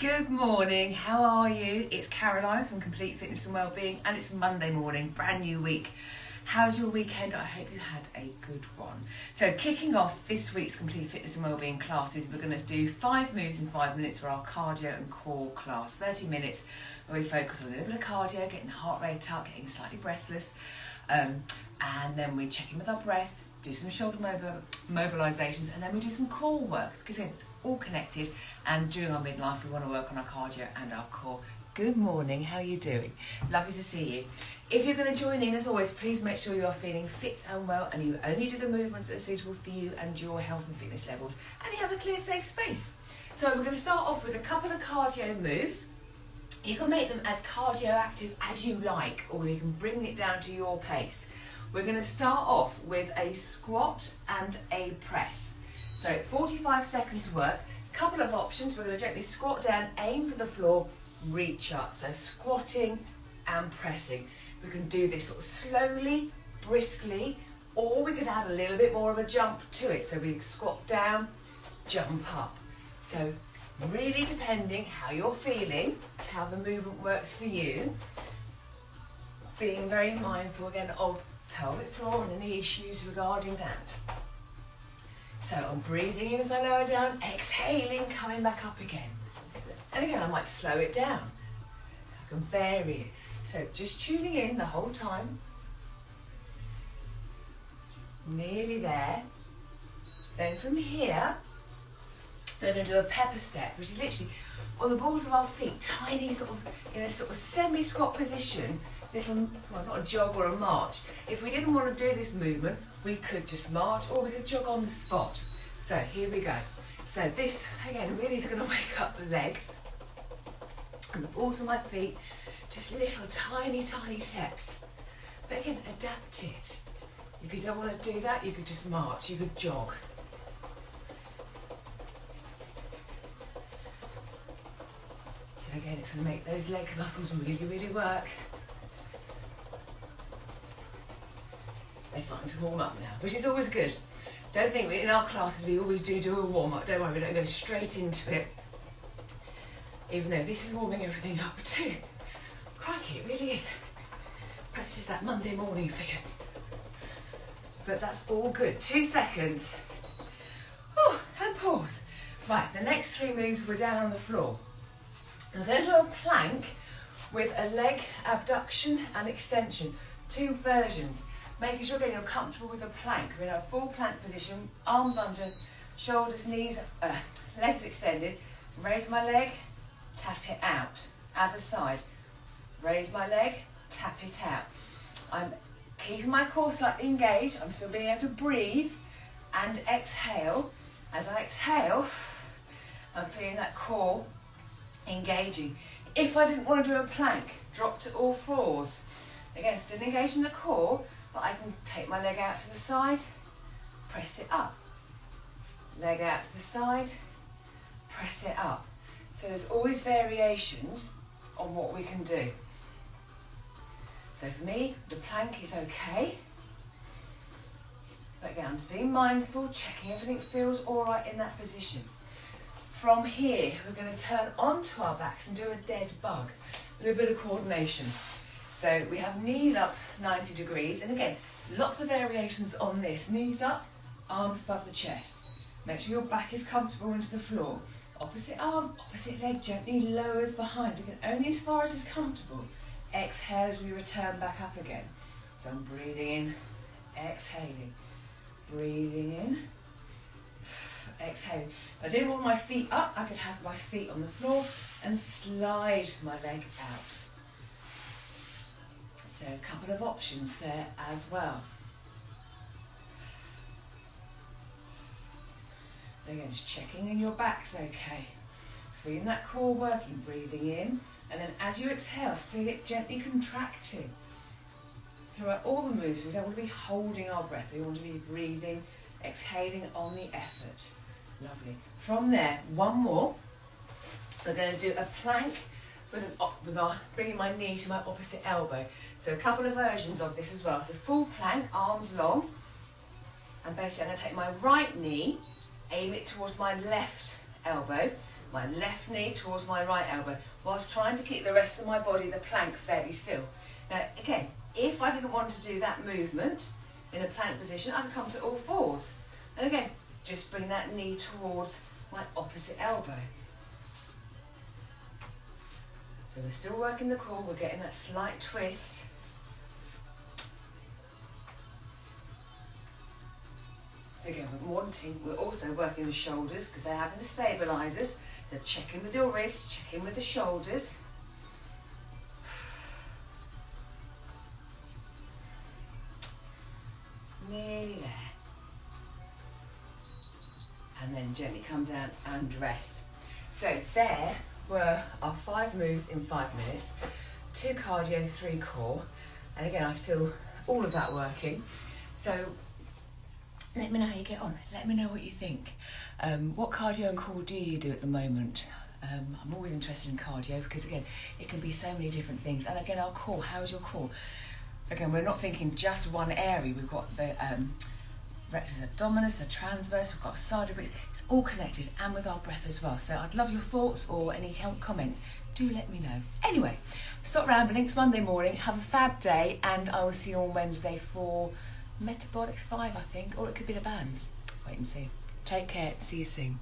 Good morning, how are you? It's Caroline from Complete Fitness and Wellbeing, and it's Monday morning, brand new week. How's your weekend? I hope you had a good one. So kicking off this week's Complete Fitness and Wellbeing classes, we're going to do 5 moves in 5 minutes for our cardio and core class. 30 minutes where we focus on a little bit of cardio, getting the heart rate up, getting slightly breathless, and then we check in with our breath, do some shoulder mobilisations, and then we do some core work, because it's all connected, and during our midlife we want to work on our cardio and our core. Good morning, how are you doing? Lovely to see you. If you're going to join in, as always, please make sure you are feeling fit and well, and you only do the movements that are suitable for you and your health and fitness levels, and you have a clear, safe space. So we're going to start off with a couple of cardio moves. You can make them as cardio active as you like, or you can bring it down to your pace. We're going to start off with a squat and a press. So 45 seconds work, couple of options. We're going to gently squat down, aim for the floor, reach up. So squatting and pressing. We can do this sort of slowly, briskly, or we could add a little bit more of a jump to it. So we squat down, jump up. So really depending how you're feeling, how the movement works for you, being very mindful again of pelvic floor and any issues regarding that. So I'm breathing in as I lower down, exhaling, coming back up again. And again, I might slow it down. I can vary it. So just tuning in the whole time. Nearly there. Then from here, we're going to do a pepper step, which is literally on the balls of our feet, tiny sort of, in a sort of semi-squat position, little, well, not a jog or a march. If we didn't want to do this movement, we could just march or we could jog on the spot. So here we go. So this, again, really is going to wake up the legs and the balls of my feet, just little tiny, tiny steps. But again, adapt it. If you don't want to do that, you could just march, you could jog. So again, it's going to make those leg muscles really, really work. They're starting to warm up now, which is always good. Don't think in our classes we always do a warm up. Don't worry, we don't go straight into it. Even though this is warming everything up too. Crikey, it really is. Perhaps it's just that Monday morning figure. But that's all good. 2 seconds. Oh, and pause. Right, the next 3 moves, we're down on the floor. I'm going to do a plank with a leg abduction and extension. 2 versions. Making sure again you're comfortable with a plank. We're in a full plank position, arms under, shoulders, knees, legs extended. Raise my leg, tap it out. Other side. Raise my leg, tap it out. I'm keeping my core slightly engaged. I'm still being able to breathe and exhale. As I exhale, I'm feeling that core engaging. If I didn't want to do a plank, drop to all fours. Again, still engaging the core, but I can take my leg out to the side, press it up. Leg out to the side, press it up. So there's always variations on what we can do. So for me, the plank is okay. But again, I'm just being mindful, checking everything feels all right in that position. From here, we're going to turn onto our backs and do a dead bug. A little bit of coordination. So we have knees up 90 degrees, and again, lots of variations on this. Knees up, arms above the chest. Make sure your back is comfortable into the floor. Opposite arm, opposite leg gently lowers behind. Again, only as far as is comfortable. Exhale as we return back up again. So I'm breathing in, exhaling. Breathing in, exhaling. If I didn't want my feet up, I could have my feet on the floor and slide my leg out. So a couple of options there as well. Again, just checking in your back's okay. Feeling that core working, breathing in, and then as you exhale, feel it gently contracting. Throughout all the moves, we don't want to be holding our breath. We want to be breathing, exhaling on the effort. Lovely. From there, one more. We're going to do a plank bringing my knee to my opposite elbow. So a couple of versions of this as well. So full plank, arms long, and basically I'm going to take my right knee, aim it towards my left elbow, my left knee towards my right elbow, whilst trying to keep the rest of my body, the plank, fairly still. Now again, if I didn't want to do that movement in a plank position, I can come to all fours. And again, just bring that knee towards my opposite elbow. So we're still working the core, we're getting that slight twist. So again, we're also working the shoulders because they're having the stabilisers. So check in with your wrists, check in with the shoulders. Nearly there. And then gently come down and rest. So there were our 5 moves in 5 minutes, 2 cardio, 3 core. And again, I feel all of that working. So let me know how you get on. Let me know what you think. What cardio and core do you do at the moment? I'm always interested in cardio because again, it can be so many different things. And again, our core, how's your core? Again, we're not thinking just one area. We've got the rectus abdominis, the transverse, we've got side obliques. It's all connected, and with our breath as well. So I'd love your thoughts or any comments. Do let me know. Anyway, stop rambling. It's Monday morning. Have a fab day, and I will see you on Wednesday for Metabolic 5, I think, or it could be the bands. Wait and see. Take care. See you soon.